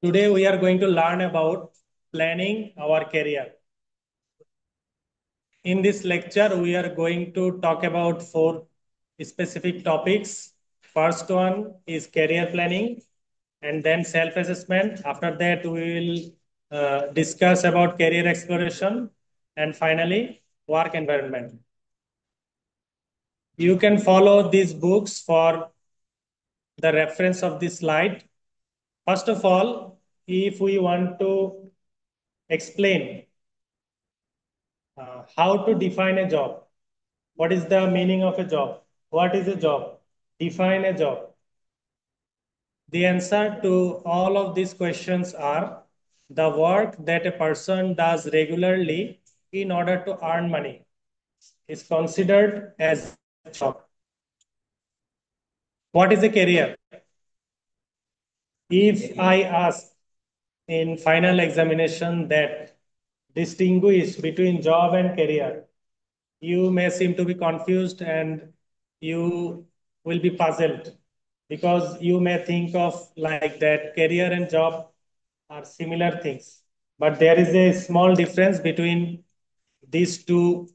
Today we are going to learn about planning our career. In this lecture, we are going to talk about four specific topics. First one is career planning and then self-assessment. After that, we will discuss about career exploration and finally work environment. You can follow these books for the reference of this slide. First of all, if we want to explain how to define a job. What is the meaning of a job? What is a job? Define a job. The answer to all of these questions are the work that a person does regularly in order to earn money is considered as a job. What is a career? If I ask in final examination that distinguish between job and career, you may seem to be confused and you will be puzzled because you may think of like that career and job are similar things. But there is a small difference between these two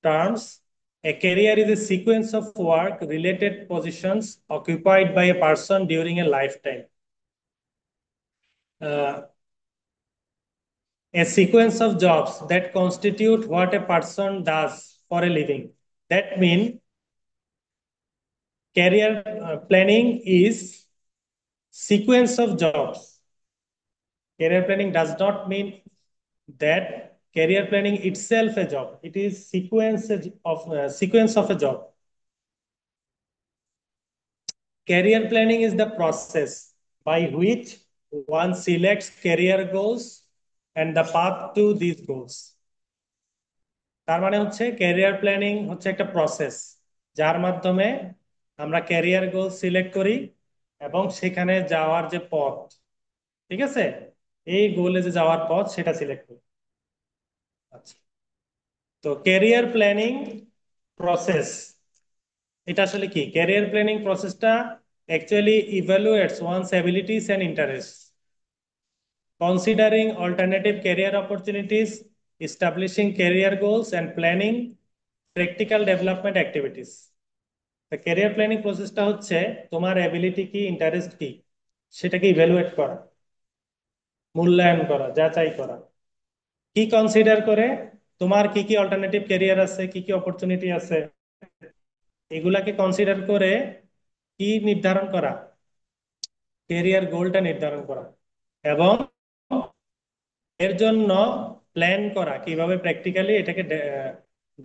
terms. A career is a sequence of work related positions occupied by a person during a lifetime. Uh, a sequence of jobs that constitute what a person does for a living. That means career planning is sequence of jobs. Career planning does not mean that career planning itself a job. It is sequence of a job. Career planning is the process by which one selects career goals and the path to these goals. তার মানে হচ্ছে career planning হচ্ছে একটা process যার মাধ্যমে আমরা career গোল select করি এবং সেখানে যাওয়ার যে পথ, ঠিক আছে, এই গোলে যে যাওয়ার পথ সেটা সিলেক্ট করি। আচ্ছা, তো ক্যারিয়ার প্ল্যানিং প্রসেস এটা আসলে কি? ক্যারিয়ার প্ল্যানিং প্রসেসটা actually evaluates one's abilities and interest, considering alternative career opportunities, establishing career goals, and planning practical development activities. The career planning প্রসেসটা হচ্ছে তোমার অ্যাবিলিটি কি, ইন্টারেস্ট কি, সেটাকে ইভ্যালুয়েট করা, মূল্যায়ন করা, যাচাই করা। কি কনসিডার করে? তোমার কি কি অল্টারনেটিভ ক্যারিয়ার আছে, কি কি অপরচুনিটি আছে, এগুলাকে কনসিডার করে কি নির্ধারণ করা? ক্যারিয়ার গোলটা নির্ধারণ করা এবং এর জন্য প্ল্যান করা কিভাবে প্র্যাকটিক্যালি এটাকে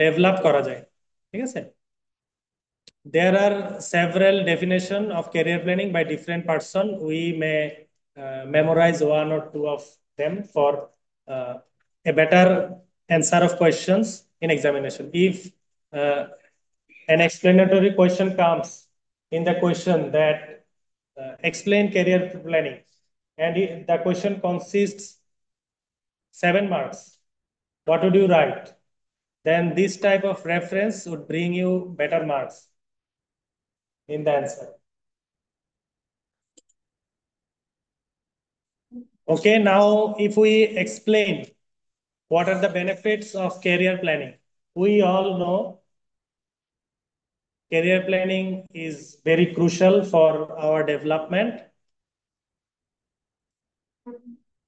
ডেভেলপ করা যায়। ঠিক আছে, there are several definition of career planning by different person. We may memorize one or two of them for a better answer of questions in examination. If an explanatory question comes in the question that explain career planning and the question consists 7 marks, what would you write? Then this type of reference would bring you better marks in the answer. Okay, now if we explain what are the benefits of career planning, we all know career planning is very crucial for our development.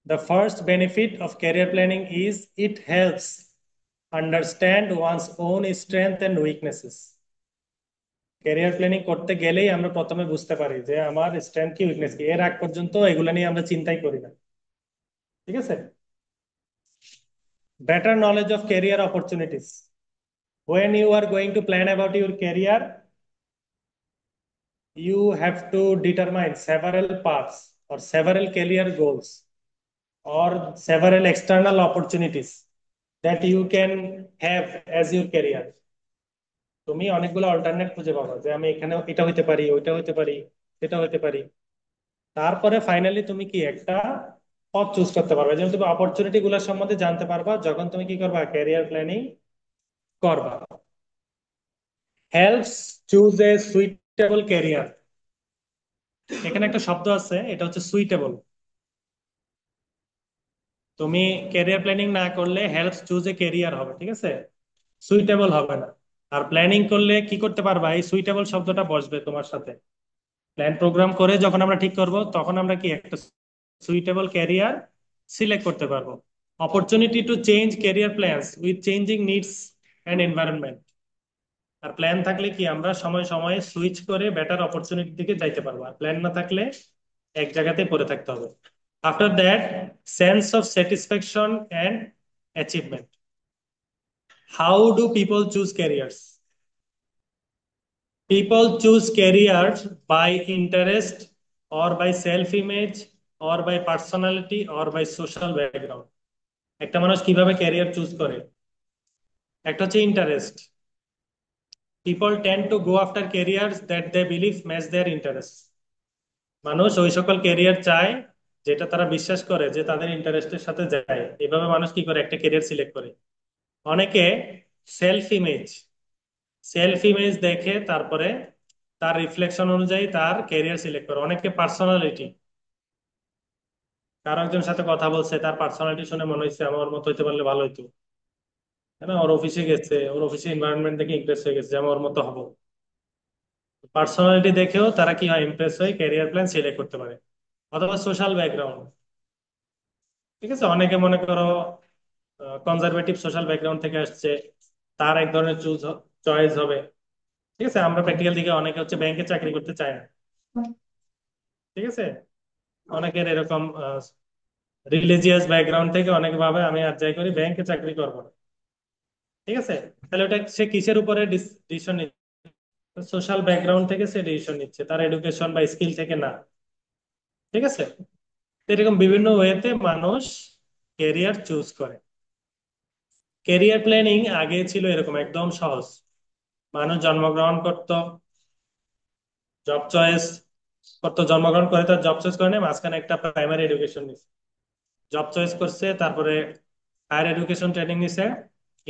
The first benefit of career planning is it helps understand one's own strength and weaknesses. Career planning করতে গেলেই আমরা প্রথমে বুঝতে পারি যে আমার strength কি, weakness কি। এর আগ পর্যন্ত এগুলো নিয়ে আমরা চিন্তাই করি না। ঠিক আছে, better knowledge of career opportunities. When you are going to plan about your career, you have to determine several paths or several career goals or several external opportunities that you can have as your career. তুমি অনেকগুলো alternate খুঁজে পাবো যে আমি এখানে এটা হইতে পারি, ওইটা হইতে পারি, সেটা হইতে পারি। তারপরে ফাইনালি তুমি কি একটা পথ চুজ করতে পারবে, যেমন তুমি অপরচুনিটি গুলোর সম্বন্ধে জানতে পারবা যখন তুমি কি করবা, ক্যারিয়ার প্ল্যানিং করবা। Helps choose a suitable career. এখানে একটা শব্দ আছে, এটা হচ্ছে সুইটেবল। তুমি ক্যারিয়ার প্ল্যানিং না করলে হেল্পস চুজ এ ক্যারিয়ার হবে, ঠিক আছে, সুইটেবল হবে না। আর প্ল্যানিং করলে কি করতে পারবা, এই সুইটেবল শব্দটা বসবে তোমার সাথে। প্ল্যান প্রোগ্রাম করে যখন আমরা ঠিক করব, তখন আমরা কি একটা সুইটেবল ক্যারিয়ার সিলেক্ট করতে পারবো। Opportunity to change career plans with changing needs and environment. আর প্ল্যান থাকলে কি আমরা সময় সময়ে সুইচ করে বেটার অপরচুনিটির দিকে যাইতে পারবো, আর প্ল্যান না থাকলে এক জায়গাতেই পড়ে থাকতে হবে। After that, sense of satisfaction and achievement. How do people choose carriers? People choose careers by interest or by self-image or by personality or by social background. একটা মানুষ কিভাবে ক্যারিয়ার চুজ করে? একটা হচ্ছে interest. People tend to go after careers that they believe match their interests. মানুষ ওই সকল career চায় যেটা তারা বিশ্বাস করে যে তাদের ইন্টারেস্টের সাথে যায়। এভাবে মানুষ কি করে একটা ক্যারিয়ার সিলেক্ট করে। অনেকে সেলফ ইমেজ সেলফ ইমেজ দেখে তারপরে তার রিফ্লেকশন অনুযায়ী তার ক্যারিয়ার সিলেক্ট করে। অনেকে পার্সোনালিটি, কারো একজন সাথে কথা বলছে, তার পার্সোনালিটি শুনে মনে হচ্ছে আমার ওর মতো হইতে পারলে ভালো হইতো, তাই না? ওর অফিসে গেছে, ওর অফিসে এনভায়রনমেন্ট দেখে ইমপ্রেস হয়ে গেছে যে আমি ওর মতো হবো। পার্সোনালিটি দেখেও তারা কি হয়, ইমপ্রেস হয়ে ক্যারিয়ার প্ল্যান সিলেক্ট করতে পারে। অথবা সোশ্যাল ব্যাকগ্রাউন্ড, ঠিক আছে, অনেকে মনে করো কনজারভেটিভ সোশ্যাল ব্যাকগ্রাউন্ড থেকে আসছে, তার এক ধরনের চয়েস হবে। ঠিক আছে, আমরা প্র্যাকটিক্যাল দিকে অনেকে হচ্ছে ব্যাংকে চাকরি করতে চায় না, ঠিক আছে। অনেকের এরকম রিলিজিয়াস ব্যাকগ্রাউন্ড থেকে অনেকে ভাবে আমি আর যাই করি ব্যাংকে চাকরি করবো না, ঠিক আছে। তাহলে ওটা সে কিসের উপরে ডিসিশন নিচ্ছে? সোশ্যাল ব্যাকগ্রাউন্ড থেকে সে ডিসিশন নিচ্ছে, তার এডুকেশন বা স্কিল থেকে না, ঠিক আছে। তো এরকম বিভিন্ন ওয়েতে মানুষ কেরিয়ার চুজ করে। কেরিয়ার প্ল্যানিং আগে ছিল এরকম একদম সহজ। মানুষ জন্মগ্রহণ করত, জব চয়েস করতো, জন্মগ্রহণ করে তার জব চয়েস করে নেয়, মাঝখানে একটা প্রাইমারি এডুকেশন নিচ্ছে, জব চয়েস করছে, তারপরে হায়ার এডুকেশন ট্রেনিং নিছে,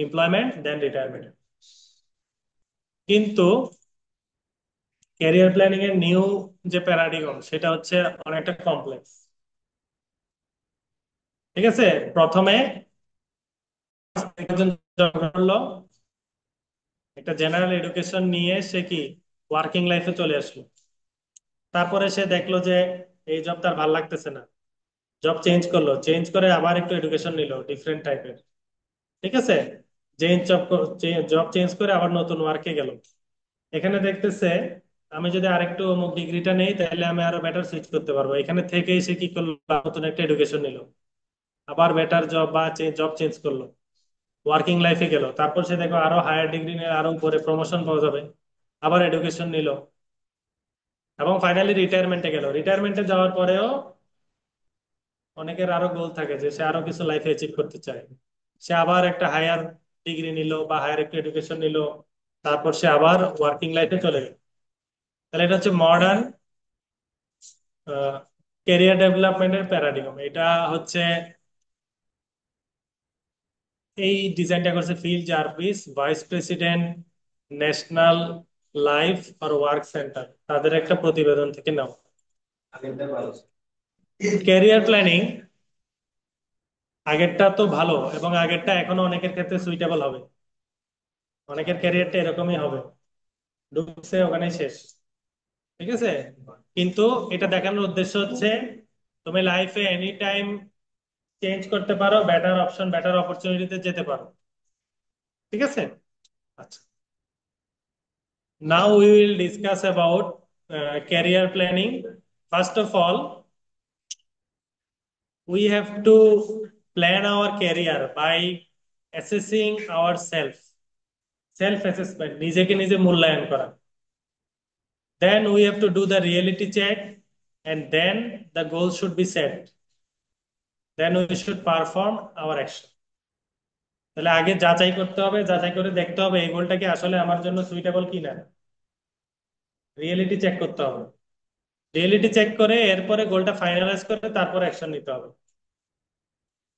এমপ্লয়মেন্ট, দেন রিটায়ারমেন্ট। কিন্তু ক্যারিয়ার প্ল্যানিং এর নিউ যে প্যারাডিগম, সেটা হচ্ছে অনেকটা কমপ্লেক্স, ঠিক আছে। প্রথমে একজন জন্ম করলো, একটা জেনারেল এডুকেশন নিয়ে সে কি ওয়ার্কিং লাইফে চলে আসলো। তারপরে সে দেখলো যে এই জব তার ভাল লাগতেছে না, জব চেঞ্জ করলো, চেঞ্জ করে আবার একটু এডুকেশন নিল ডিফারেন্ট টাইপের, ঠিক আছে। চেঞ্জ জব জব চেঞ্জ করে আবার নতুন ওয়ার্কে গেল। এখানে দেখতেছে আমি যদি আরেকটু অমুক ডিগ্রিটা নেই তাহলে আমি আরো বেটার সুইচ করতে পারবো। এখানে থেকেই সে কি করলো, নতুন একটা এডুকেশন নিল, আবার বেটার জব বা জব চেঞ্জ করলো, ওয়ার্কিং লাইফে গেল। তারপর সে দেখো আরো হায়ার ডিগ্রি নিয়ে আরো উপরে প্রমোশন পাওয়া যাবে, আবার এডুকেশন নিল, এবং ফাইনালি রিটায়ারমেন্টে গেল। রিটায়ারমেন্টে যাওয়ার পরেও অনেকের আরো গোল থাকে যে সে আরো কিছু লাইফে অ্যাচিভ করতে চায়, সে আবার একটা হায়ার ডিগ্রি নিল বা হায়ার একটা এডুকেশন নিল, তারপর সে আবার ওয়ার্কিং লাইফে চলে গেল। তাহলে এটা হচ্ছে মডার্ন ক্যারিয়ার ডেভেলপমেন্টের প্যারাডিগম। এটা হচ্ছে এই ডিজাইনটা করছে Phil Jarvis, vice president, national life আর ওয়ার্ক সেন্টার, তাদের একটা প্রতিবেদন থেকে নাও। ক্যারিয়ার প্ল্যানিং আগেরটা তো ভালো, এবং আগেরটা এখনো অনেকের ক্ষেত্রে সুইটেবল হবে। অনেকের ক্যারিয়ারটা এরকমই হবে, ঢুকছে ওখানে শেষ, ঠিক আছে। কিন্তু এটা দেখানোর উদ্দেশ্য হচ্ছে তুমি লাইফে এনি টাইম চেঞ্জ করতে পারো, বেটার অপশন বেটার অপরচুনিটিতে যেতে পারো, ঠিক আছে। আচ্ছা, now we will discuss about career planning. First of all, we have to plan our career by assessing ourselves, self assessment, নিজেকে নিজে মূল্যায়ন করা। Then we have to do the reality check, and then the goal should be set, then we should perform our action. তাহলে আগে যাচাই করতে হবে, যাচাই করে দেখতে হবে এই গোলটা কি আসলে আমার জন্য সুইটেবল কিনা। রিয়েলিটি চেক করতে হবে, রিয়েলিটি চেক করে এরপরে গোলটা ফাইনালাইজ করে তারপর অ্যাকশন নিতে হবে,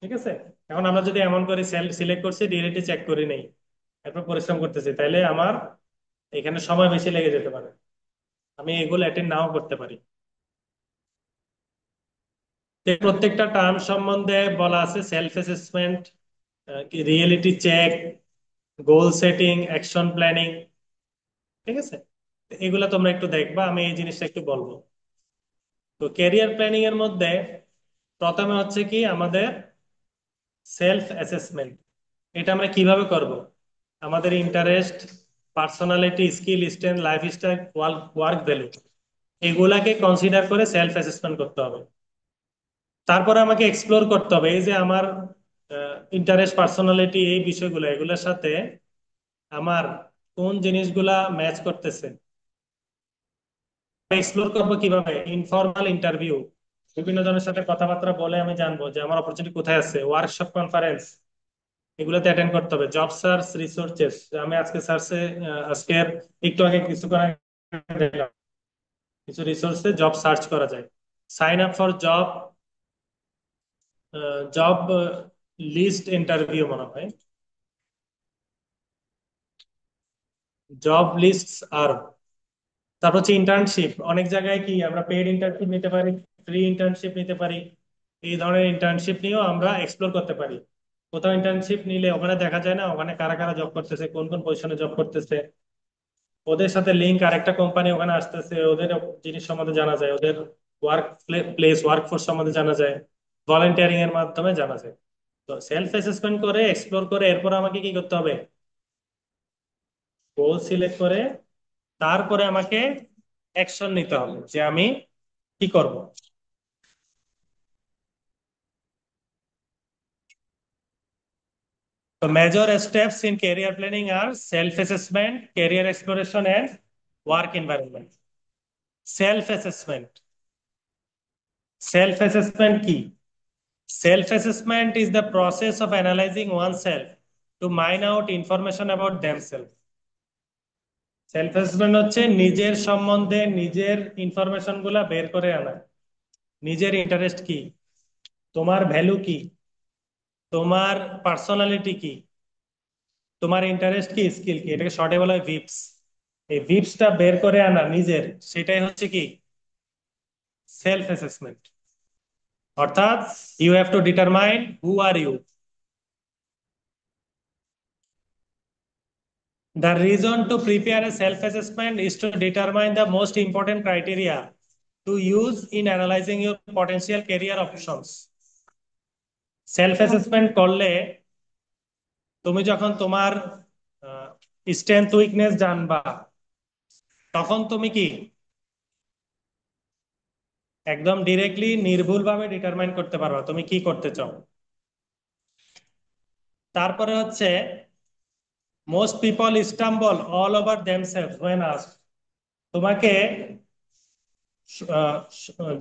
ঠিক আছে। এখন আমরা যদি এমন করে সিলেক্ট করছি, রিয়েলিটি চেক করি নেই, এরপর পরিশ্রম করতেছি, তাইলে আমার এখানে সময় বেশি লেগে যেতে পারে, আমি এগুলো অ্যাটেন্ড নাও করতে পারি। প্রত্যেকটা টার্ম সম্বন্ধে বলা আছে self assessment, reality check, goal setting, action planning. ঠিক আছে, তো এগুলা তোমরা একটু দেখবা, আমি এই জিনিসটা একটু বলবো। তো ক্যারিয়ার প্ল্যানিং এর মধ্যে প্রথমে হচ্ছে কি আমাদের সেলফ অ্যাসেসমেন্ট। এটা আমরা কিভাবে করব? আমাদের interest, personality, skill, strength, life style, work value, এগুলাকে কনসিডার করে সেলফ অ্যাসেসমেন্ট করতে হবে। তারপরে আমাকে এক্সপ্লোর করতে হবে এই যে আমার ইন্টারেস্ট, পার্সোনালিটি, এই বিষয়গুলো এগুলোর সাথে আমার কোন জিনিসগুলা ম্যাচ করতেছে। এক্সপ্লোর করবো কিভাবে? ইনফর্মাল ইন্টারভিউ, বিভিন্ন জনের সাথে কথাবার্তা বলে আমি জানবো যে আমার অপরচুনিটি কোথায় আছে। ওয়ার্কশপ, কনফারেন্স, এগুলোতে অ্যাটেন্ড করতে হবে। জব সার্চ রিসোর্সেস, আমি আজকে সার্চে আজকের একটু আগে কিছুক্ষণ আগে দেখলাম, কিছু রিসোর্সে জব সার্চ করা যায়। Sign up for job, job list interview মনে হয়, জব লিস্ট আর। তারপর হচ্ছে ইন্টার্নশিপ, অনেক জায়গায় কি আমরা পেইড ইন্টার্নশিপ নিতে পারি, ফ্রি ইন্টার্নশিপ নিতে পারি। এই ধরনের ইন্টার্নশিপ নিয়েও আমরা এক্সপ্লোর করতে পারি। কোথাও ইন্টার্নশিপ নিলে ওখানে দেখা যায় না ওখানে কারা কারা জব করতেছে, কোন কোন পজিশনে জব করতেছে, ওদের সাথে লিঙ্ক আরেকটা কোম্পানি ওখানে আসতেছে, ওদের জিনিস সম্বন্ধে জানা যায়, ওদের ওয়ার্ক প্লেস, ওয়ার্ক ফোর্স সম্বন্ধে জানা যায়, ভলেন্টিয়ারিং এর মাধ্যমে জানা যায়। তো সেলফ অ্যাসেসমেন্ট করে এক্সপ্লোর করে এরপর আমাকে কি করতে হবে? গোল সিলেক্ট করে তারপরে আমাকে অ্যাকশন নিতে হবে যে আমি কি করব। তো major steps in career planning আর self assessment, career exploration and work environment. Self assessment, self assessment কি? Self assessment is the process of analysing oneself to mine out information about themselves. Self assessment হচ্ছে নিজের সম্বন্ধে নিজের information গুলা বের করে আনা। নিজের ইন্টারেস্ট কি, তোমার ভ্যালু কি, তোমার পার্সোনালিটি কি, তোমার ইন্টারেস্ট কি, স্কিল কি, এটাকে শর্টে বলা হয় ভিপস। এই ভিপসটা বের করে আনা নিজের, সেটাই হচ্ছে কি সেলফ অ্যাসেসমেন্ট। অর্থাৎ you have to determine who are you. The reason to prepare a self-assessment is to determine the most important criteria to use in analyzing your potential career options. Self assessment করলে তুমি যখন তোমার strength weakness জানবা, তখন তুমি কি একদম directly নির্ভুলভাবে determine করতে পারবা তুমি কি করতে চাও। তারপরে হচ্ছে most people stumble all over themselves when asked. তোমাকে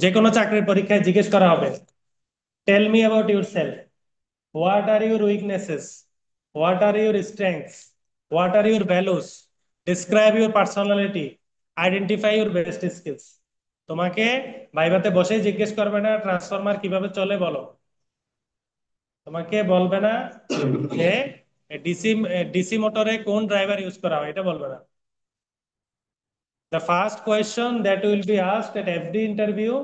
যে কোনো চাকরির পরীক্ষায় জিজ্ঞেস করা হবে, tell me about yourself, what are your weaknesses, what are your strengths, what are your values, describe your personality, identify your best skills. তোমাকে ভাইভাতে বসেই জিজ্ঞেস করবে না ট্রান্সফরমার কিভাবে চলে বলো, তোমাকে বলবে না যে ডিসি ডিসি মোটরে কোন ড্রাইভার ইউজ করা হয়, এটা বলবে না। The first question that will be asked at every interview,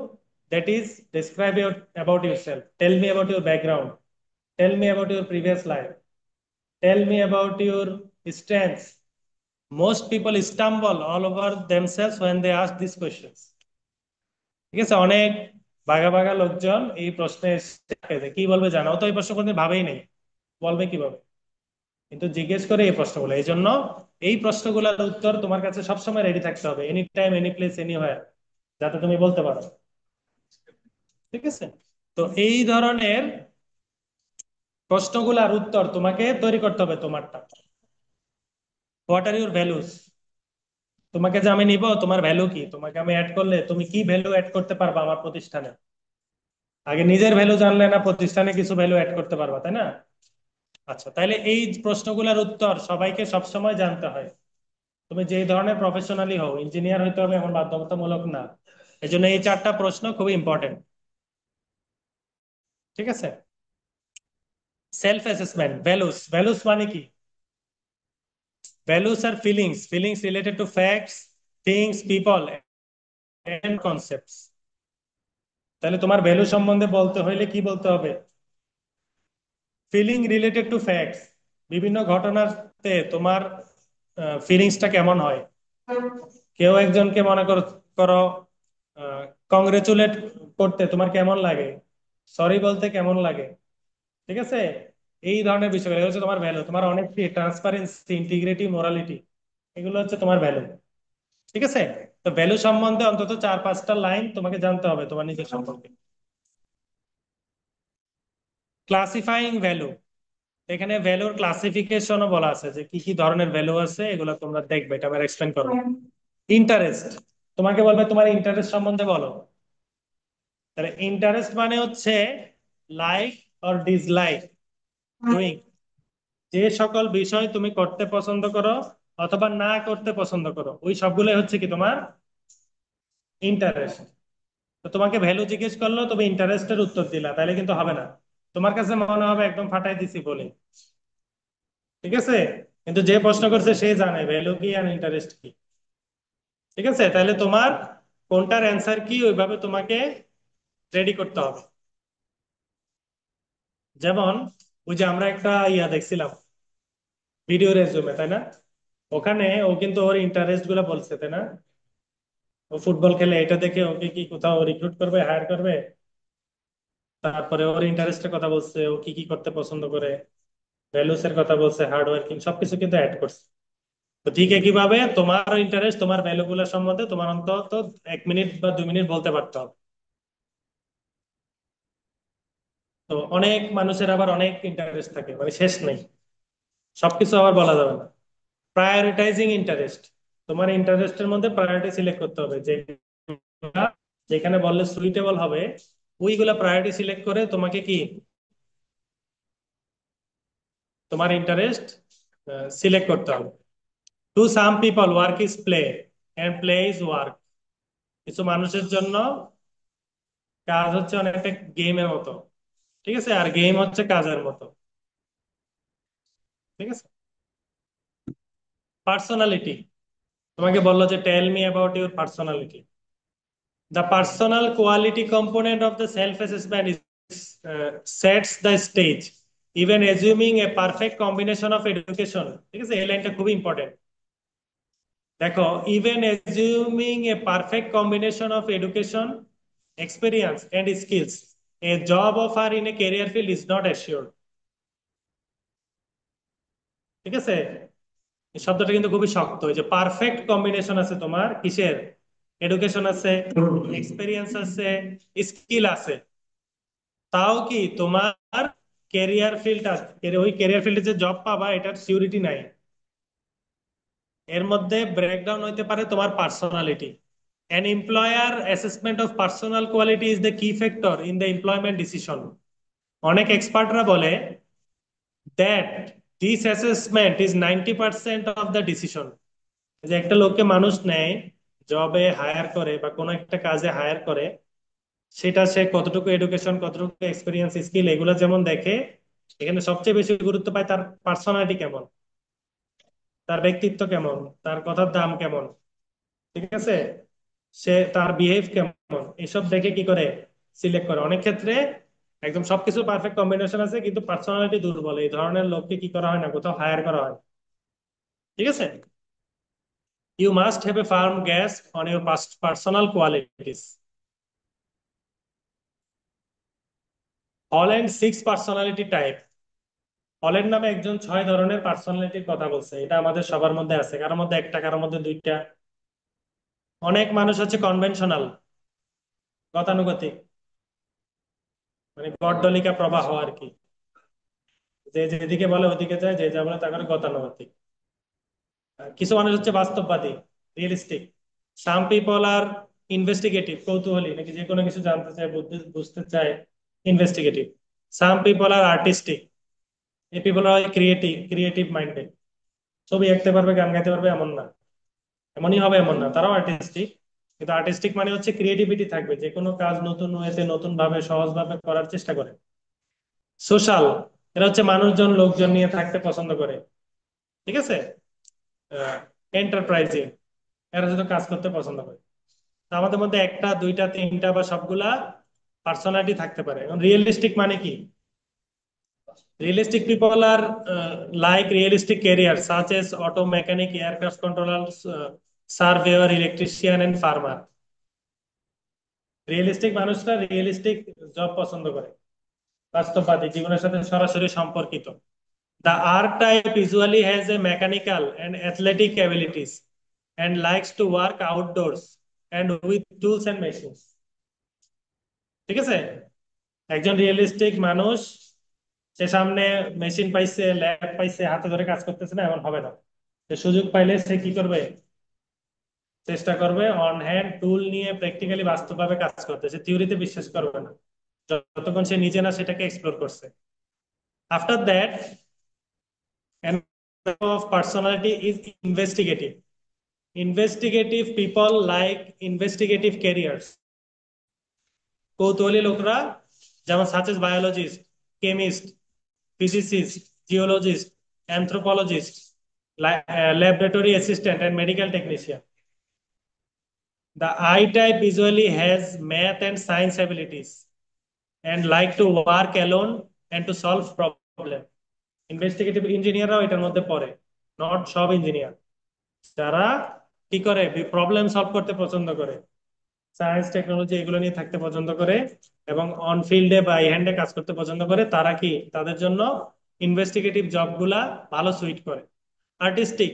that is, describe about yourself. Tell me about your background. Tell me about your previous life. Tell me about your strengths. Most people stumble all over themselves when they ask these questions. ঠিক আছে, অনেক ভাগা ভাগা লোকজন এই প্রশ্নে কি বলবে জানো, ও তো এই প্রশ্ন কোনদিন ভাবেই নেই, বলবে কিভাবে? কিন্তু জিজ্ঞেস করে এই প্রশ্নগুলো, এই জন্য এই প্রশ্নগুলোর উত্তর তোমার কাছে সবসময় রেডি থাকতে হবে, any time, any place, anywhere, যাতে তুমি বলতে পারো। ঠিক আছে, তো এই ধরনের প্রশ্নগুলোর উত্তর তোমাকে তৈরি করতে হবে তোমারটা। হোয়াট আর ইউর ভ্যালুস, তোমাকে যে আমি নিব তোমার ভ্যালু কি, তোমাকে আমি অ্যাড করলে তুমি কি ভ্যালু অ্যাড করতে পারবা আমার প্রতিষ্ঠানে। আগে নিজের ভ্যালু জানলে না প্রতিষ্ঠানে কিছু ভ্যালু অ্যাড করতে পারবা, তাই না? আচ্ছা, তাহলে এই প্রশ্নগুলোর উত্তর সবাইকে সবসময় জানতে হয়। তুমি যেই ধরনের প্রফেশনালি হও, ইঞ্জিনিয়ার হইতে হবে এমন বাধ্যতামূলক না। এই জন্য এই চারটা প্রশ্ন খুবই ইম্পর্টেন্ট। ঠিক আছে, সেলফ অ্যাসেসমেন্ট, ভ্যালুস, ভ্যালুস মানে কি? ভ্যালুস আর feelings, feelings related to facts, things, people and concepts. তাহলে তোমার ভ্যালু সম্বন্ধে বলতে হইলে কি বলতে হবে? Feeling related to facts. বিভিন্ন ঘটনাতে তোমার ফিলিংসটা কেমন হয়। কেউ একজনকে মনে করো করো কংগ্রেচুলেট করতে তোমার কেমন লাগে, সরি বলতে কেমন লাগে, ঠিক আছে? এই ধরনের বিষয়গুলো এগুলো হচ্ছে তোমার ভ্যালু। তোমার অনেস্টি, ট্রান্সপারেন্সি, ইন্টিগ্রিটি, মোরালিটি, এগুলো হচ্ছে তোমার ভ্যালু। ঠিক আছে? তো ভ্যালু সম্বন্ধে অন্তত 4-5টা লাইন তোমাকে জানতে হবে তোমার নিজের সম্পর্কে। ক্লাসিফাইং ভ্যালু, এখানে ভ্যালুর ক্লাসিফিকেশনও বলা আছে যে কি কি ধরনের ভ্যালু আছে, এগুলো তোমরা দেখবে, এটা আবার এক্সপ্লেন করো। ইন্টারেস্ট, তোমাকে বলবে তোমার ইন্টারেস্ট সম্বন্ধে বলো। তাহলে ইন্টারেস্ট মানে হচ্ছে লাইক অর ডিসলাইক ডুইং, যে সকল বিষয় তুমি করতে পছন্দ করো অথবা না করতে পছন্দ করো, ওই সবগুলোই হচ্ছে কি তোমার ইন্টারেস্ট। তো তোমাকে ভ্যালু জিজ্ঞেস করলো, তুমি ইন্টারেস্টের উত্তর দিলা, তাহলে কিন্তু হবে না। তোমার কাছে মনে হবে একদম ফাটাই দিছি বলে। ঠিক আছে? কিন্তু যে প্রশ্ন করছে সে জানে ভ্যালু কি আর ইন্টারেস্ট কি। ঠিক আছে? তাহলে তোমার কোনটার অ্যান্সার কি ওইভাবে তোমাকে রেডি করতে হবে। যেমন ওই যে আমরা একটা দেখছিলাম, ভিডিও রেজুমে, তাই না? ওখানে ও কিন্তু ওর ইন্টারেস্ট গুলো বলছে, তাই না? ও ফুটবল খেলে, এটা দেখে ওকে কি কোথাও রিক্রুট করবে, হায়ার করবে? তারপরে ওর ইন্টারেস্টের কথা বলছে, ও কি কি করতে পছন্দ করে, ভ্যালুস এর কথা বলছে, হার্ড ওয়ার্কিং, সবকিছু কিন্তু অ্যাড করছে। তো ঠিক একইভাবে তোমার ইন্টারেস্ট, তোমার ভ্যালু গুলো সম্বন্ধে তোমার অন্তত 1 মিনিট বা 2 মিনিট বলতে পারতে হবে। তো অনেক মানুষের আবার অনেক ইন্টারেস্ট থাকে, মানে শেষ নেই, সবকিছু আবার বলা যাবে না। প্রায়োরিটাইজিং ইন্টারেস্ট, তোমার ইন্টারেস্টের মধ্যে প্রায়োরিটি সিলেক্ট করতে হবে, যে যেখানে বললে সুইটেবল হবে ওইগুলা প্রায়োরিটি সিলেক্ট করে তোমাকে কি তোমার ইন্টারেস্ট সিলেক্ট করতে হবে। To some people work is play and play is work. কিছু মানুষের জন্য কাজ হচ্ছে অনেকটা গেমের মতো, ঠিক আছে, আর গেম হচ্ছে কাজের মতো। ঠিক আছে? পার্সোনালিটি, তোমাকে বললো যে tell me about your personality. The personal quality component of the self-assessment is, sets the stage, even assuming a perfect combination of education. ঠিক আছে, এই লাইনটা খুবই ইম্পর্টেন্ট। দেখো, even assuming a perfect combination of education, experience and skills, a job offer in a career field is not assured. ঠিক আছে? এই শব্দটা কিন্তু খুবই শক্ত। এই যে পারফেক্ট কম্বিনেশন আছে তোমার কিসের, এডুকেশন আছে, এক্সপেরিয়েন্স আছে, স্কিল আছে, তাও কি তোমার ক্যারিয়ার ফিল্ড আছে, ওই ক্যারিয়ার ফিল্ডে যে জব পাবা এটার সিউরিটি নাই। এর মধ্যে ব্রেকডাউন হইতে পারে তোমার personality. An employer assessment of personal quality is the key factor in the employment decision. অনেক এক্সপার্টরা বলে that this assessment is 90% of the decision. যে একটা লোককে মানুষ নেয়, জবে হায়ার করে বা কোনো একটা কাজে হায়ার করে, সেটা সে কতটুকু এডুকেশন, কতটুকু এক্সপিরিয়েন্স, স্কিল, এগুলো যেমন দেখে, এখানে সবচেয়ে বেশি গুরুত্ব পায় তার পার্সোনালিটি কেমন, তার ব্যক্তিত্ব কেমন, তার কথার দাম কেমন। ঠিক আছে? সে তার বিহেভ কেমন, এসব দেখে কি করে সিলেক্ট করে। অনেক ক্ষেত্রে একদম সবকিছু পারফেক্ট কম্বিনেশন আছে কিন্তু পার্সোনালিটি দুর্বল, এই ধরনের লোককে কি করা হয় না, কোথাও হায়ার করা হয়। ঠিক আছে? You must have a firm grasp on your personal qualities. Holland 6 personality type. হলের নামে একজন 6 ধরনের পার্সোনালিটির কথা বলছে, এটা আমাদের সবার মধ্যে আছে, কারোর মধ্যে একটা, কারোর মধ্যে দুইটা। অনেক মানুষ হচ্ছে কনভেনশনাল, গতানুগতিক, মানে গড্ডলিকা প্রবাহ আর কি, যে যেদিকে বলে ওদিকে যায়, যে যা বলে তা করে, গতানুগতিক। আর কিছু মানুষ হচ্ছে বাস্তববাদী, রিয়েলিস্টিক। সাম পিপল আর ইনভেস্টিগেটিভ, কৌতূহলী, নাকি যে কোনো কিছু জানতে চায়, বুঝতে চায়, ইনভেস্টিগেটিভ। সাম পিপল আর আর্টিস্টিক, এই পিপল আর ক্রিয়েটিভ, ক্রিয়েটিভ মাইন্ডেড। ছবি আঁকতে পারবে, গান গাইতে পারবে এমন না, এমনই হবে এমন না, তারাও আর্টিস্টিক। কিন্তু আর্টিস্টিক মানে হচ্ছে ক্রিয়েটিভিটি থাকবে, যে কোনো কাজ নতুন ওয়েতে, নতুন ভাবে, সহজ ভাবে করার চেষ্টা করে। সোশ্যাল, এরা হচ্ছে মানুষজন, লোকজন নিয়ে থাকতে পছন্দ করে। ঠিক আছে? এন্টারপ্রাইজিং, এরা শুধু কাজ করতে পছন্দ করে। তো আমাদের মধ্যে একটা, দুইটা, তিনটা বা সবগুলা পার্সোনালিটি থাকতে পারে। রিয়েলিস্টিক মানে কি? Realistic people are like realistic careers such as auto mechanic, aircraft controllers, surveyor, electrician, and farmer. Realistic মানুষরা রিয়েলিস্টিক জব পছন্দ করে, বাস্তববাদী, জীবনের সাথে সরাসরি সম্পর্কিত। The archetype usually has a mechanical and athletic abilities and likes to work outdoors and with tools and machines. ঠিক আছে? একজন রিয়েলিস্টিক মানুষ, সে সামনে মেশিন পাইছে, ল্যাব পাইছে, হাতে ধরে কাজ করতেছে না এমন হবে না। সে সুযোগ পাইলে সে কি করবে? চেষ্টা করবে অন হ্যান্ড টুল নিয়ে প্র্যাকটিক্যালি বাস্তবভাবে কাজ করতে। সে থিওরিতে বিশ্বাস করবে না যতক্ষণ সে নিজে না সেটাকে এক্সপ্লোর করছে। After that, an of personality is investigative. Investigative people like investigative careers. কৌতূহলী লোকরা, যেমন such as biologist, chemist, physicist, geologist, anthropologist, laboratory assistant and medical technician. The I type usually has math and science abilities and like to work alone and to solve problem. Investigative ইঞ্জিনিয়াররাও এটার মধ্যে পড়ে, not সব engineer. যারা কি করে, problem solve করতে পছন্দ করে, সায়েন্স টেকনোলজি এগুলো নিয়ে থাকতে পছন্দ করে এবং অন ফিল্ডে বা হ্যান্ডে কাজ করতে পছন্দ করে, তারা কি, তাদের জন্য ইনভেস্টিগেটিভ জবগুলা ভালো সুইট করে। Artistic,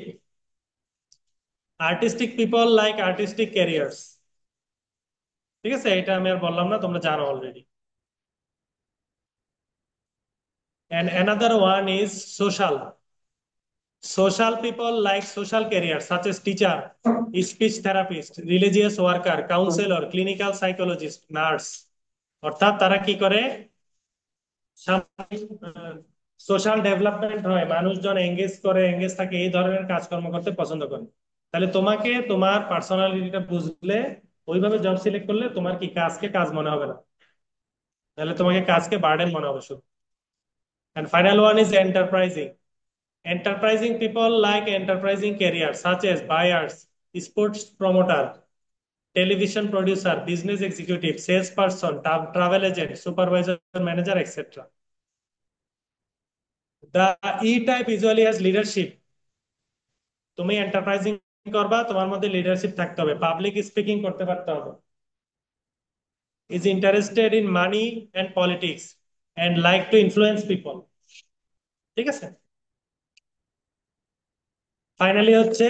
artistic people like artistic carriers. ঠিক আছে, এটা আমি আর বললাম না, তোমরা জানো already. And another one is social. Social people like social careers such as teacher, speech therapist, religious worker, counselor, clinical psychologist, nurse. অর্থাৎ তারা কি করে, সোশ্যাল ডেভেলপমেন্ট হয়, মানুষজন এঙ্গেজ করে, এঙ্গেজ থাকে, এই ধরনের কাজকর্ম করতে পছন্দ করে। তাহলে তোমাকে তোমার পার্সোনালিটিটা বুঝলে, ওইভাবে জব সিলেক্ট করলে তোমার কি কাজকে কাজ মনে হবে না, তাহলে তোমাকে কাজকে বার্ডেন মনে হবে শুধু। And final one is enterprising. Enterprising people like enterprising careers such as buyers, sports promoter, television producer, business executive, salesperson, travel agent, supervisor, manager, etc. The E type usually has leadership. তুমি enterprising করবা, তোমার মধ্যে leadership থাকতে হবে, public speaking করতে পারতে হবে, is interested in money and politics and like to influence people. ঠিক আছে? ফাইনালি হচ্ছে,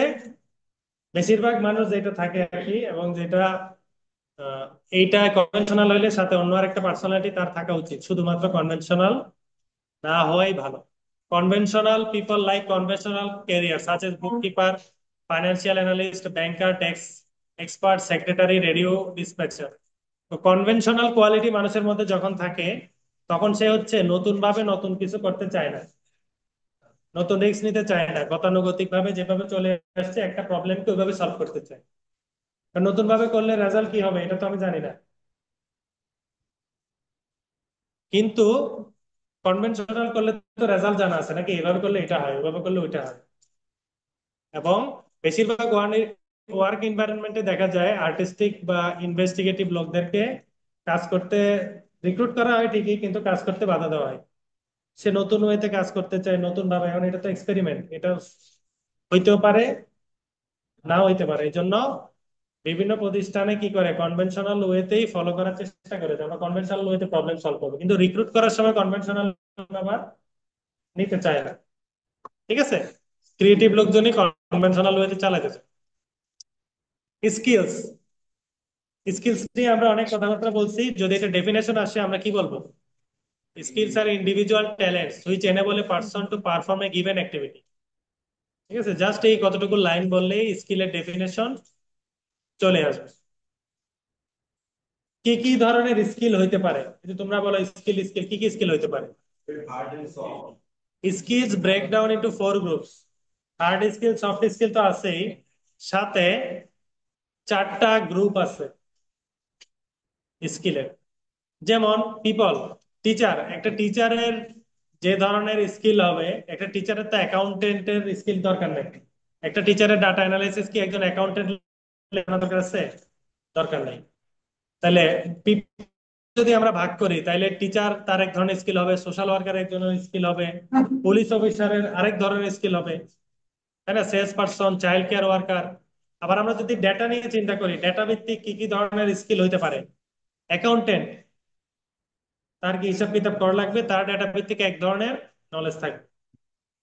বেশিরভাগ মানুষ যেটা থাকে আর কি, এবং যেটা আহ, এইটা কনভেনশনাল হইলে সাথে অন্য আরেকটা পার্সোনালিটি তার থাকা উচিত, শুধুমাত্র কনভেনশনাল না হওয়াই ভালো। Conventional people like conventional career such as bookkeeper, financial analyst, banker, tax expert, secretary, radio dispatcher. তো কনভেনশনাল কোয়ালিটি মানুষের মধ্যে যখন থাকে, তখন সে হচ্ছে নতুন ভাবে নতুন কিছু করতে চায় না, নতুন রিস্ক নিতে চায় না, গতানুগতিক ভাবে যেভাবে চলে আসছে একটা প্রবলেমকে ওইভাবে সলভ করতে চায়। নতুন ভাবে করলে রেজাল্ট কি হবে এটা তো আমি জানি না, কিন্তু কনভেনশনাল করলে তো রেজাল্ট জানা আছে নাকি, এভাবে করলে এটা হয়, ওইভাবে করলে ওইটা হয়। এবং বেশিরভাগ ওয়ার্ক এনভায়রনমেন্টে দেখা যায় আর্টিস্টিক বা ইনভেস্টিগেটিভ লোকদেরকে কাজ করতে রিক্রুট করা হয় ঠিকই, কিন্তু কাজ করতে বাধা দেওয়া হয়। সে নতুন ওয়েতে কাজ করতে চায়, নতুন ভাবে, এখন এটা তো এক্সপেরিমেন্ট, এটা হইতেও পারে, না হইতে পারে। এই জন্য বিভিন্ন প্রতিষ্ঠানে কি করে, কনভেনশনাল ওয়েতেই ফলো করার চেষ্টা করে যে আমরা কনভেনশনাল ওয়েতে প্রবলেম সলভ করবো, কিন্তু রিক্রুট করার সময় কনভেনশনাল আবার নিতে চায় না। ঠিক আছে, ক্রিয়েটিভ লোকজনই কনভেনশনাল ওয়েতে চালাতে চায়। স্কিলস, স্কিলস নিয়ে আমরা অনেক কথাবার্তা বলছি, যদি এটা ডেফিনেশন আসে আমরা কি বলবো? Skills are individual talents which enable a person to perform a given activity. ঠিক আছে, জাস্ট এই কতটুকু লাইন বললেই স্কিলের ডেফিনেশন চলে আসবে। কি কি ধরনের স্কিল হইতে পারে, যদি তোমরা বলো স্কিল, স্কিল কি কি স্কিল হইতে পারে? Skills break down into 4 groups. Hard skill, soft skill তো আছেই, সাথে 4টা গ্রুপ আছে স্কিলের। যেমন পিপল, টিচার, একটা টিচারের যে ধরনের স্কিল হবে, একটা টিচারের তো অ্যাকাউন্টেন্টের স্কিল দরকার নেই। একটা টিচারের ডাটা অ্যানালাইসিস কি একজন অ্যাকাউন্টেন্ট দরকার আছে? দরকার নেই। তাহলে যদি আমরা ভাগ করি তাহলে টিচার তার এক ধরনের স্কিল হবে, সোশ্যাল ওয়ার্কার এক ধরনের স্কিল হবে, পুলিশ অফিসারের আরেক ধরনের স্কিল হবে, তাই না? Sales person, child care worker. আবার আমরা যদি ডেটা নিয়ে চিন্তা করি, ডেটা ভিত্তিক কি কি ধরনের স্কিল হইতে পারে? অ্যাকাউন্টেন্ট, তার কি হিসাব কিতাব করা লাগবে, তার ডেটা ভিত্তিক এক ধরনের নলেজ থাকবে।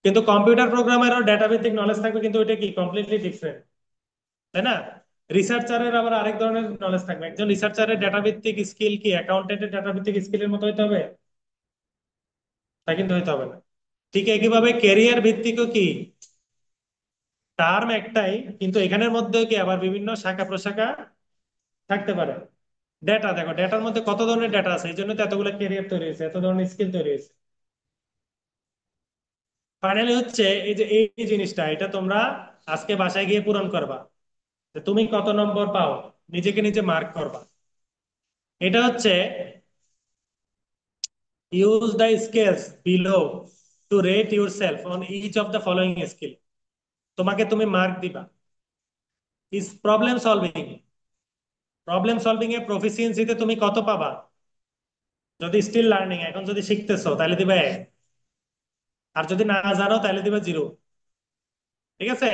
কিন্তু কম্পিউটার প্রোগ্রামারও ডেটা ভিত্তিক নলেজ থাকবে, কিন্তু ওইটা কি কমপ্লিটলি ডিফারেন্ট, তাই না? রিসার্চারের আবার আরেক ধরনের নলেজ থাকবে। একজন রিসার্চারের ডেটা ভিত্তিক স্কিল কি অ্যাকাউন্টেন্টের ডেটা ভিত্তিক স্কিলের মতো হইতে হবে? তা কিন্তু হইতে হবে না। ঠিক একইভাবে ক্যারিয়ার ভিত্তিকও কি টার্ম একটাই, কিন্তু এখানের মধ্যে কি আবার বিভিন্ন শাখা প্রশাখা থাকতে পারে। ডেটা দেখো, ডেটার মধ্যে কত ধরনের ডেটা আছে, এই জন্য তো এতগুলো ক্যারিয়ার তৈরি হয়েছে, এত ধরনের স্কিল তৈরি হয়েছে। ফাইনালি হচ্ছে এই যে এই জিনিসটা, এটা তোমরা আজকে বাসায় গিয়ে পূরণ করবা, যে তুমি কত নম্বর পাও, নিজেকে নিজে মার্ক করবা। এটা হচ্ছে use the scales below to rate yourself on each of the following skill. তোমাকে তুমি মার্ক দিবা। Is problem solving, problem solving এ প্রফিসিয়েন্সিতে তুমি কত পাবা? যদি স্টিল লার্নিং, এখন যদি শিখতেছো তাহলে দিবা 1, আর যদি না জানো তাহলে দিবা 0। ঠিক আছে?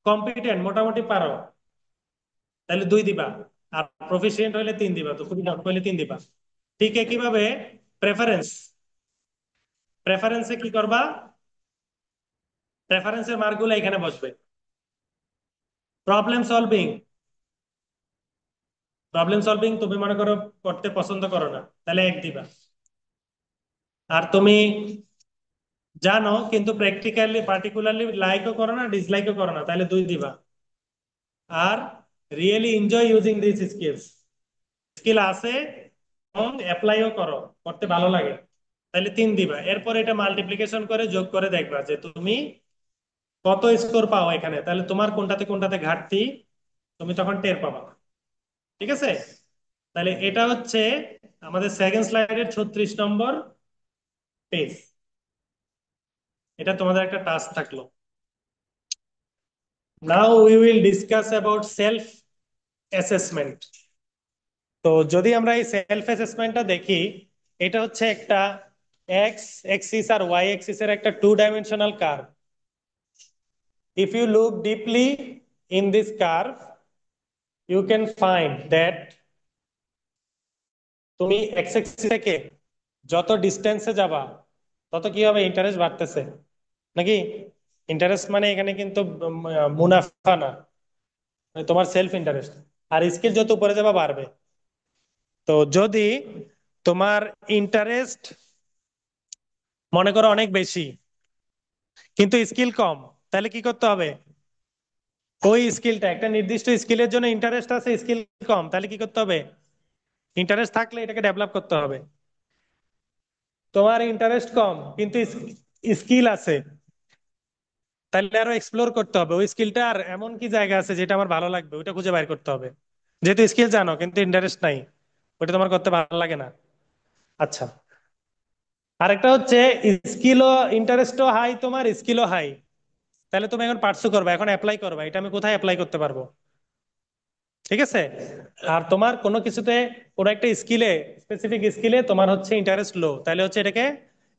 কম্পিটেন্ট, মোটামুটি পারো, তাহলে 2 দিবা। আর প্রফিসিয়েন্ট হইলে 3 দিবা, তো খুবই ডট হইলে 3 দিবা। ঠিক একইভাবে প্রেফারেন্স, প্রেফারেন্সে কি করবা? প্রেফারেন্সের মার্কগুলো এখানে বসবে। প্রবলেম সলভিং, প্রবলেম সলভিং তুমি মনে করো করতে পছন্দ করো না, তাহলে 1 দিবা। আর তুমি জানো কিন্তু প্র্যাকটিক্যালি পার্টিকুলারলি লাইকও করো না, ডিসলাইকও করো না, তাহলে 2 দিবা। Are really enjoy using this skills, skill আছে এবং অ্যাপ্লাইও করো, করতে ভালো লাগে, তাহলে 3 দিবা। এরপর এটা মাল্টিপ্লিকেশন করে যোগ করে দেখবা যে তুমি কত স্কোর পাও এখানে, তাহলে তোমার কোনটাতে কোনটাতে ঘাটতি তুমি তখন টের পাবা। ঠিক আছে? তাহলে এটা হচ্ছে আমাদের সেকেন্ড স্লাইডের 36 নম্বর পেজ। এটা তোমাদের একটা টাস্ক থাকলো। Now we will discuss about self assessment. তো যদি আমরা এই সেলফ অ্যাসেসমেন্টটা দেখি, এটা হচ্ছে একটা এক্স এক্সিস আর ওয়াই এক্সিস এর একটা 2 dimensional curve. If you look deeply in this curve, you can find that তুমি এক্স এক্সিস থেকে যত ডিস্টেন্সে যাবা তত কি হবে, ইন্টারেস্ট বাড়তেছে নাকি? ইন্টারেস্ট মানে এখানে কিন্তু মুনাফা না, মানে তোমার সেলফ ইন্টারেস্ট। আর স্কিল যত উপরে যাবা বাড়বে। তো যদি তোমার ইন্টারেস্ট মনে করো অনেক বেশি কিন্তু স্কিল কম, তাহলে কি করতে হবে? ওই স্কিলটা, একটা নির্দিষ্ট স্কিলের জন্য ইন্টারেস্ট আছে, স্কিল কম, তাহলে কি করতে হবে? ইন্টারেস্ট থাকলে এটাকে ডেভেলপ করতে হবে। তোমার ইন্টারেস্ট কম কিন্তু স্কিল আছে, তাহলে আরো এক্সপ্লোর করতে হবে ওই স্কিলটা, আর এমন কি জায়গা আছে যেটা আমার ভালো লাগবে ওইটা খুঁজে বাইর করতে হবে। যেহেতু স্কিল জানো কিন্তু ইন্টারেস্ট নাই, ওইটা তোমার করতে ভালো লাগে না। আচ্ছা, আরেকটা হচ্ছে স্কিলও, ইন্টারেস্টও হাই, তোমার স্কিলও হাই, তাহলে তুমি এখন পার্সু করবা, এখন অ্যাপ্লাই করবা, এটা আমি কোথায় অ্যাপ্লাই করতে পারবো? ঠিক আছে? আর তোমার কোনো কিছুতে, কোনো একটা স্কিলে, স্পেসিফিক স্কিলে তোমার হচ্ছে ইন্টারেস্ট লো, তাহলে হচ্ছে এটাকে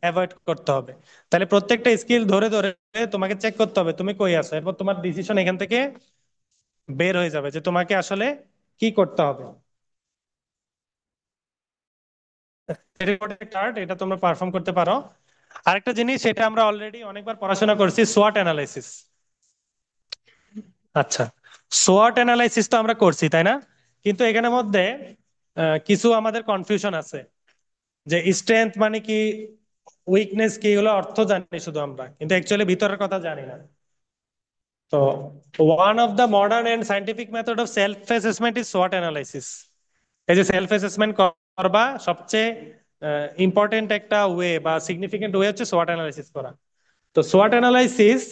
অ্যাভয়েড করতে হবে। তাহলে প্রত্যেকটা স্কিল ধরে ধরে তোমাকে চেক করতে হবে তুমি কই আছো, এরপর তোমার ডিসিশন এখান থেকে বের হয়ে যাবে যে তোমাকে আসলে কি করতে হবে। কার্ড এটা তোমরা পারফর্ম করতে পারো। আরেকটা জিনিস, সেটা আমরা অলরেডি অনেকবার পড়াশোনা করছি, সোয়াট অ্যানালাইসিস। আচ্ছা, সোয়াট অ্যানালাইসিস তো আমরা করছি তাই না? কিন্তু এখানের মধ্যে কিছু আমাদের কনফিউশন আছে, যে স্ট্রেংথ মানে কি, উইকনেস কি, এগুলো অর্থ জানি শুধু আমরা, কিন্তু অ্যাকচুয়ালি ভিতরের কথা জানি না। তো one of the modern and scientific method of self assessment is সোয়াট অ্যানালাইসিস। এই যে সেলফ অ্যাসেসমেন্ট করবা, সবচেয়ে ইম্পর্টেন্ট একটা ওয়ে বা সিগনিফিকেন্ট ওয়ে হচ্ছে সোয়াট অ্যানালাইসিস করা। তো সোয়াট analysis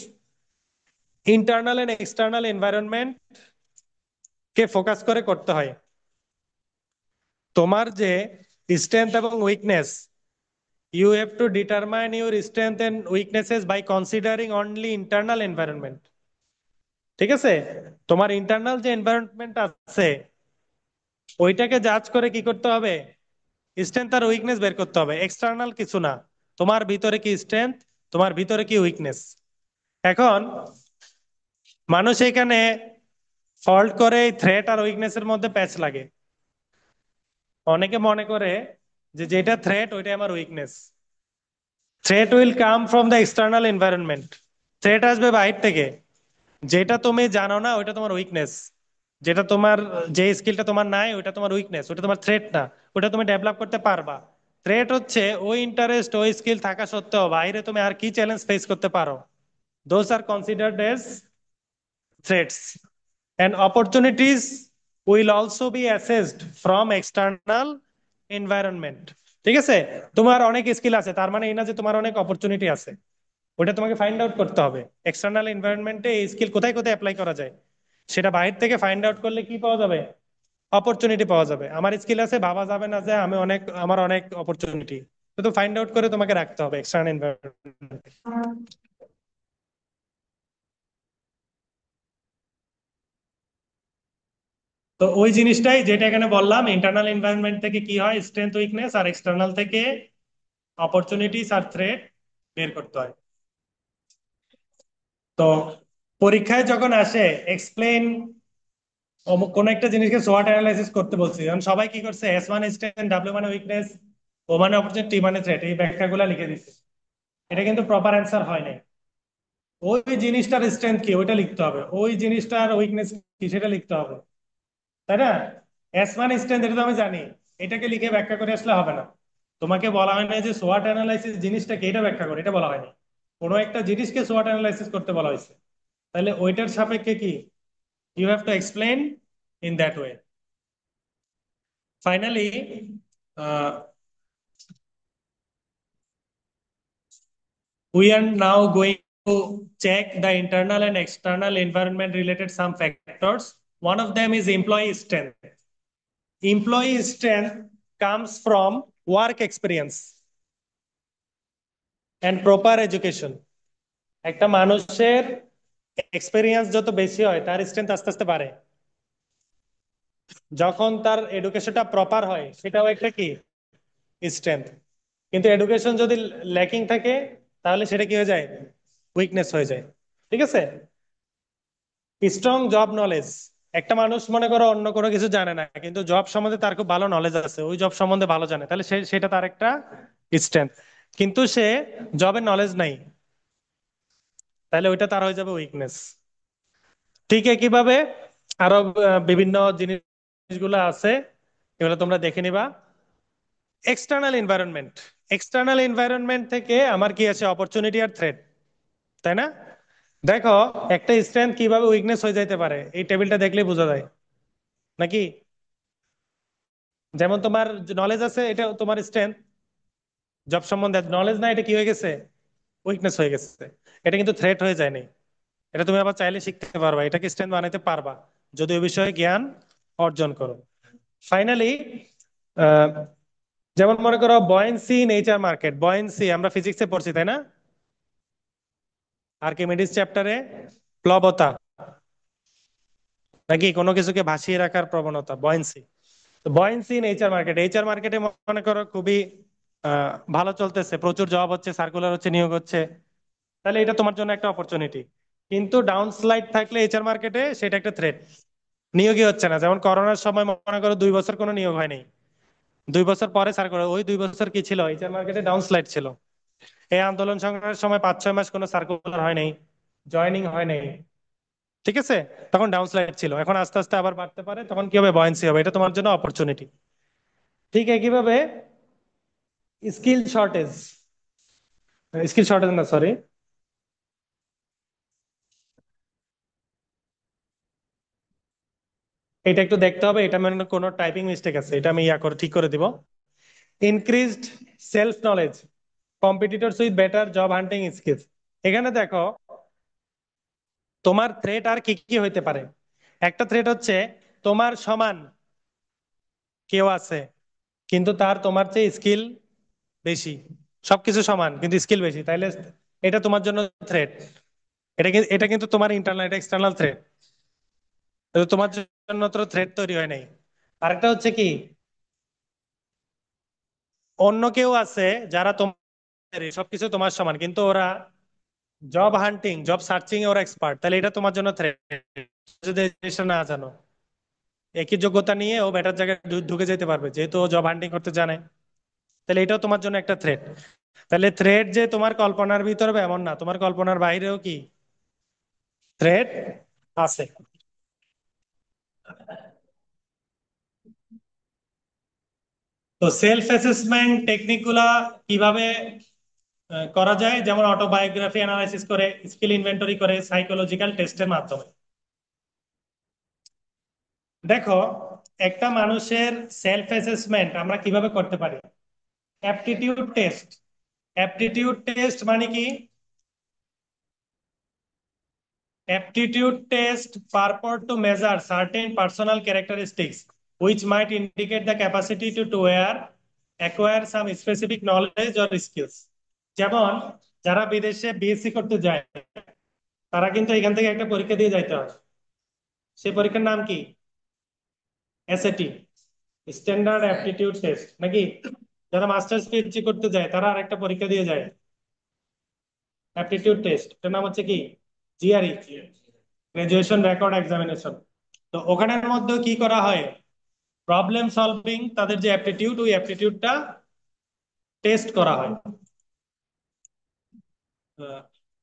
internal and external environment কে ফোকাস করে করতে হয়। তোমার যে স্ট্রেংথ এবং weakness, you have to determine your strength and weaknesses by considering only internal environment। ঠিক আছে? তোমার ইন্টারনাল যে এনভায়রনমেন্ট আছে ওইটাকে জাজ করে কি করতে হবে? স্ট্রেংথ আর উইকনেস বের করতে হবে, এক্সটার্নাল কিছু না। তোমার ভিতরে কি স্ট্রেংথ, তোমার ভিতরে কি উইকনেস। এখন মানুষ এখানে ফল্ট করে থ্রেট আর উইকনেসের মধ্যে প্যাচ লাগে। অনেকে মনে করে যে যেটা থ্রেট ওইটাই আমার weakness. Threat will come from the external environment. Threat আসবে বাইরে থেকে। যেটা তুমি জানো না ওইটা তোমার উইকনেস। যেটা তোমার, যে স্কিলটা তোমার নাই ওইটা তোমার উইকনেস, ওটা তোমার থ্রেট না। ওটা তুমি ডেভেলপ করতে পারবা। থ্রেট হচ্ছে ওই ইন্টারেস্ট ওই স্কিল থাকা সত্ত্বেও বাইরে তুমি আর কি চ্যালেঞ্জ ফেস করতে পারো। Those are considered age threats. And opportunities will also be assessed from external environment. ঠিক আছে? তোমার অনেক স্কিল আছে তার মানে এই না যে তোমার অনেক অপরচুনিটি আছে। ওটা তোমাকে ফাইন্ড আউট করতে হবে এক্সটার্নাল এনভায়রনমেন্টে এই স্কিল কোথায় কোথায় অ্যাপ্লাই করা যায়। সেটা বাইরে থেকে ফাইন্ড আউট করলে কি পাওয়া যাবে? অপরচুনিটি পাওয়া যাবে। আমার স্কিল আছে, ভাবা যাবে না যে আমি অনেক, আমার অনেক অপরচুনিটি। তো ফাইন্ড আউট করে তোমাকে রাখতে হবে এক্সটার্নাল এনভায়রনমেন্ট। তো ওই জিনিসটাই যেটা এখানে বললাম, ইন্টারনাল এনভায়রনমেন্ট থেকে কি হয় স্ট্রেংথ উইকনেস, আর এক্সটার্নাল থেকে অপরচুনিটিস আর থ্রেট বের করতে হয়। তো পরীক্ষায় যখন আসে এক্সপ্লেন কোন একটা জিনিসকে সোয়াট অ্যানালাইসিস করতে বলছি, কারণ সবাই কি করছে, এস মানে স্ট্রেংথ, ডাব্লিউ মানে উইকনেস, ও মানে অপরচুনিটি, টি মানে থ্রেট, এই ব্যাখ্যাগুলো লিখে দিচ্ছে। এটা কিন্তু প্রপার অ্যান্সার হয় নাই। ওই জিনিসটার স্ট্রেংথ কি ওইটা লিখতে হবে, ওই জিনিসটার উইকনেস কি সেটা লিখতে হবে, তাই না? এস মানে স্ট্রেংথ এটা তো আমি জানি, এটাকে লিখে ব্যাখ্যা করে আসলে হবে না। তোমাকে বলা হয় না যে সোয়াট অ্যানালাইসিস জিনিসটাকে এটা ব্যাখ্যা করে, এটা বলা হয়নি। কোনো একটা জিনিসকে সোয়াট অ্যানালাইসিস করতে বলা হয়েছে, তাহলে ওইটার সাপেক্ষে কি you have to explain in that way. Finally we are now going to check the internal and external environment related some factors. One of them is employee strength. Employee strength comes from work experience and proper education. একটা মানুষের experience যত বেশি হয় তার strength আস্তে আস্তে বাড়ে। যখন তার এডুকেশনটা প্রপার হয় সেটাও একটা কি স্ট্রেংথ। কিন্তু এডুকেশন যদি ল্যাকিং থাকে তাহলে সেটা কি হয়ে যায়, উইকনেস হয়ে যায়। ঠিক আছে? Strong job knowledge. একটা মানুষ মনে করো অন্য কোনো কিছু জানে না কিন্তু জব সম্বন্ধে তার খুব ভালো নলেজ আছে, ওই জব সম্বন্ধে ভালো জানে, তাহলে সেটা তার একটা স্ট্রেংথ। কিন্তু সে জবের নলেজ নাই, তাহলে ওইটা তার হয়ে যাবে উইকনেস। ঠিক একইভাবে আরো বিভিন্ন জিনিসগুলো আছে, এগুলো তোমরা দেখে নিবা। এক্সটার্নাল এনভায়রনমেন্ট, এক্সটার্নাল এনভায়রনমেন্ট থেকে আমার কি আছে, অপরচুনিটি আর থ্রেট, তাই না? দেখো একটা স্ট্রেংথ কিভাবে উইকনেস হয়ে যাইতে পারে এই টেবিলটা দেখলেই বোঝা যায় নাকি। যেমন তোমার নলেজ আছে এটা তোমার স্ট্রেংথ, জব সম্বন্ধে নলেজ না, এটা কি হয়ে গেছে, উইকনেস হয়ে গেছে। এটা কিন্তু থ্রেট হয়ে যায়নি, এটা তুমি আবার চাইলে শিখতে পারবা, এটাকে স্ট্রেংথ বানাইতে পারবা যদি ওই বিষয়ে জ্ঞান অর্জন করো। ফাইনালি যেমন মনে করো বয়েন্সি নেচার মার্কেট, বয়েন্সি আমরা ফিজিক্সে পড়ছি তাই না, আর্কিমিডিস চ্যাপ্টারে। প্লবতা নাকি কোনো কিছুকে ভাসিয়ে রাখার প্রবণতা, buoyancy. Buoyancy nature market, HR মার্কেটে মনে করো খুবই ভালো চলতেছে, প্রচুর জব হচ্ছে, সার্কুলার হচ্ছে, নিয়োগ হচ্ছে, তাহলে এটা তোমার জন্য একটা অপরচুনিটি। কিন্তু ডাউন স্লাইড থাকলে এইচআর মার্কেটে সেটা একটা থ্রেট, নিয়োগই হচ্ছে না। যেমন করোনার সময় মনে করো 2 বছর কোনো নিয়োগ হয়নি, 2 বছর পরে সার্কুলার, ওই 2 বছর কি ছিল, এইচআর মার্কেটে ডাউন স্লাইড ছিল। এই আন্দোলন সংগ্রামের সময় 5-6 মাস কোনো সার্কুলার হয় নাই, জয়নিং হয় নাই। ঠিক আছে? তখন ডাউন স্লাইড ছিল, এখন আস্তে আস্তে আবার বাড়তে পারে, তখন কি হবে, বয়েন্সি হবে, এটা তোমার জন্য অপরচুনিটি। ঠিক একইভাবে স্কিল শর্টেজ, স্কিল শর্টেজ না সরি, এটা একটু দেখতে হবে, এটা মানে কোনো টাইপিং মিস্টেক আছে, এটা আমি ইয়া করে ঠিক করে দিব। Increased self knowledge, competitors with better job hunting skills. এখানে দেখো তোমার থ্রেট আর কি কি হইতে পারে। একটা থ্রেট হচ্ছে তোমার সমান কেউ আছে কিন্তু তার তোমার চেয়ে স্কিল বেশি, সবকিছু সমান কিন্তু স্কিল বেশি, তাইলে এটা তোমার জন্য থ্রেট। এটা কিন্তু তোমার ইন্টারনাল, এটা এক্সটার্নাল থ্রেট, তোমার জন্য তো থ্রেট তৈরি হয় নাই। আরেকটা হচ্ছে কি, অন্য কেউ আছে যারা তোমার সবকিছু তোমার সমান, কিন্তু ওরা জব হান্টিং জব সার্চিং এ ওরা এক্সপার্ট, তাহলে এটা তোমার জন্য থ্রেট। যদি এই জিনিসটা না জানো, একই যোগ্যতা নিয়ে ও বেটার জায়গায় ঢুকে যেতে পারবে, যেহেতু ও জব হান্টিং করতে জানে। তাহলে এটাও তোমার জন্য একটা থ্রেট। তাহলে থ্রেট যে তোমার কল্পনার ভিতরে হবে এমন না, তোমার কল্পনার বাইরেও কি থ্রেট আছে। তো সেলফ অ্যাসেসমেন্ট টেকনিক গুলা কিভাবে করা যায়? যেমন অটোবায়োগ্রাফি অ্যানালাইসিস করে, স্কিল ইনভেন্টরি করে, সাইকোলজিক্যাল টেস্টের মাধ্যমে। দেখো, একটা মানুষের সেলফ অ্যাসেসমেন্ট আমরা কিভাবে করতে পারি? Aptitude test. অ্যাপটিটিউড টেস্ট মানে কি? Aptitude test purport to measure certain personal characteristics which might indicate the capacity to acquire some specific knowledge or skills. যেমন যারা বিদেশে বিএসসি করতে যায়, তারা কিন্তু এখান থেকে একটা পরীক্ষা দিয়ে যাইতে হয়। সেই পরীক্ষার নাম কি? এসএটি, স্ট্যান্ডার্ড অ্যাপটিটিউড টেস্ট, নাকি? যারা মাস্টার্স পিএইচডি করতে যায় তারা আরেকটা পরীক্ষা দিয়ে যায়, অ্যাপটিটিউড টেস্ট, এটার নাম হচ্ছে কি? GRE, graduation record examination. তো ওখানের মধ্যে কি করা হয়? প্রবলেম সলভিং, তাদের যে অ্যাপটিটিউড, ওই অ্যাপটিটিউডটা টেস্ট করা হয়।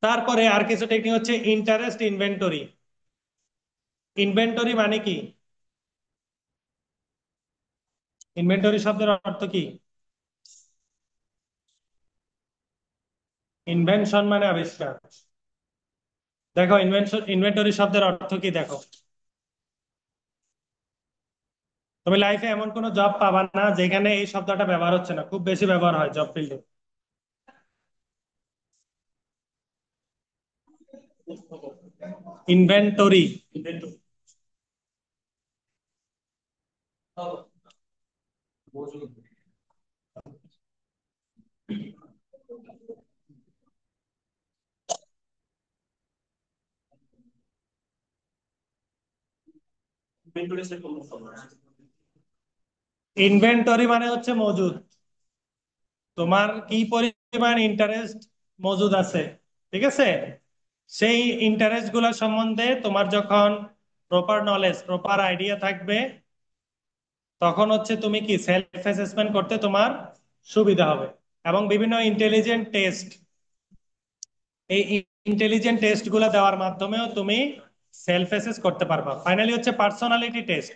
তারপরে আর কিছু টেকনিক হচ্ছে ইন্টারেস্ট ইনভেন্টরি। ইনভেন্টরি মানে কি? ইনভেন্টরি শব্দের অর্থ কি? ইনভেনশন মানে আবিষ্কার। দেখো, ইনভেন্টরি শব্দের অর্থ কি দেখো। তুমি লাইফে এমন কোনো জব পাবা না যেখানে এই শব্দটা ব্যবহার হচ্ছে না, খুব বেশি ব্যবহার হয় জব ফিল্ডে। ইনভেন্টরি। ইনভেন্টরি মানে হচ্ছে মজুদ, তোমার কি পরিমাণ ইন্টারেস্ট মজুদ আছে, ঠিক আছে? সেই ইন্টারেস্ট গুলা সম্বন্ধে তোমার যখন প্রপার নলেজ, প্রপার আইডিয়া থাকবে, তখন হচ্ছে তুমি কি সেলফ অ্যাসেসমেন্ট করতে তোমার সুবিধা হবে। এবং বিভিন্ন ইন্টেলিজেন্ট টেস্ট, এই ইন্টেলিজেন্ট টেস্ট গুলা দেওয়ার মাধ্যমেও তুমি সেলফ অ্যাসেস করতে পারবা। ফাইনালি হচ্ছে পার্সোনালিটি টেস্ট।